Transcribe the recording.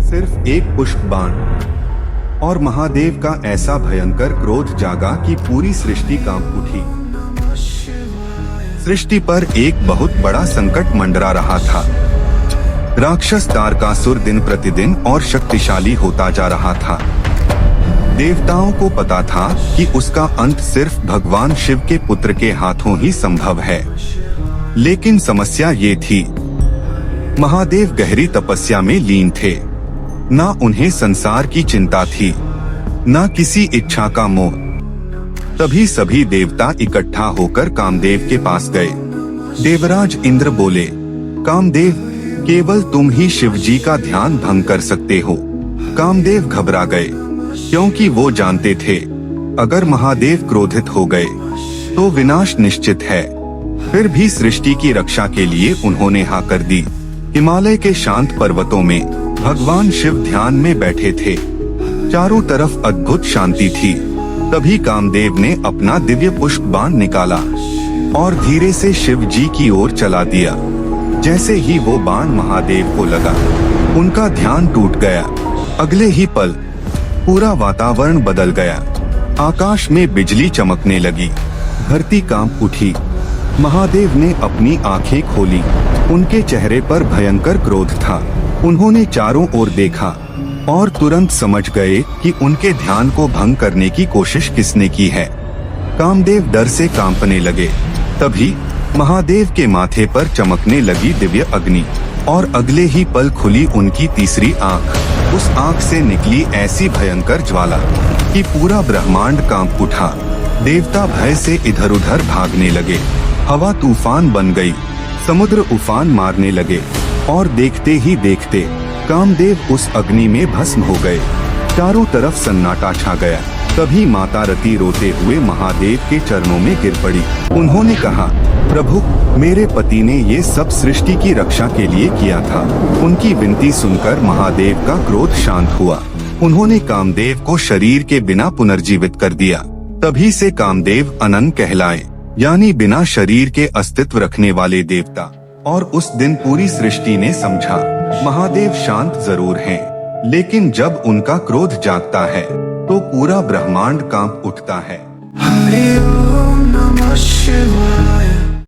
सिर्फ एक पुष्प बाण और महादेव का ऐसा भयंकर क्रोध जागा कि पूरी सृष्टि कांप उठी। सृष्टि पर एक बहुत बड़ा संकट मंडरा रहा था। राक्षस तारकासुर दिन प्रतिदिन और शक्तिशाली होता जा रहा था। देवताओं को पता था कि उसका अंत सिर्फ भगवान शिव के पुत्र के हाथों ही संभव है। लेकिन समस्या ये थी, महादेव गहरी तपस्या में लीन थे। ना उन्हें संसार की चिंता थी, ना किसी इच्छा का मोह। तभी सभी देवता इकट्ठा होकर कामदेव के पास गए। देवराज इंद्र बोले, कामदेव, केवल तुम ही शिव जी का ध्यान भंग कर सकते हो। कामदेव घबरा गए, क्योंकि वो जानते थे अगर महादेव क्रोधित हो गए तो विनाश निश्चित है। फिर भी सृष्टि की रक्षा के लिए उन्होंने हाँ कर दी। हिमालय के शांत पर्वतों में भगवान शिव ध्यान में बैठे थे। चारों तरफ अद्भुत शांति थी। तभी कामदेव ने अपना दिव्य पुष्प बाण निकाला और धीरे से शिव जी की ओर चला दिया। जैसे ही वो बाण महादेव को लगा, उनका ध्यान टूट गया। अगले ही पल पूरा वातावरण बदल गया। आकाश में बिजली चमकने लगी, धरती कांप उठी। महादेव ने अपनी आंखें खोली। उनके चेहरे पर भयंकर क्रोध था। उन्होंने चारों ओर देखा और तुरंत समझ गए कि उनके ध्यान को भंग करने की कोशिश किसने की है। कामदेव डर से कांपने लगे। तभी महादेव के माथे पर चमकने लगी दिव्य अग्नि और अगले ही पल खुली उनकी तीसरी आंख। उस आंख से निकली ऐसी भयंकर ज्वाला कि पूरा ब्रह्मांड कांप उठा। देवता भय से इधर उधर भागने लगे। हवा तूफान बन गई, समुद्र उफान मारने लगे और देखते ही देखते कामदेव उस अग्नि में भस्म हो गए। चारों तरफ सन्नाटा छा गया। तभी माता रति रोते हुए महादेव के चरणों में गिर पड़ी। उन्होंने कहा, प्रभु, मेरे पति ने ये सब सृष्टि की रक्षा के लिए किया था। उनकी विनती सुनकर महादेव का क्रोध शांत हुआ। उन्होंने कामदेव को शरीर के बिना पुनर्जीवित कर दिया। तभी से कामदेव अनंत कहलाए, यानी बिना शरीर के अस्तित्व रखने वाले देवता। और उस दिन पूरी सृष्टि ने समझा, महादेव शांत जरूर हैं, लेकिन जब उनका क्रोध जागता है तो पूरा ब्रह्मांड कांप उठता है। हरि ओम नमः शिवाय।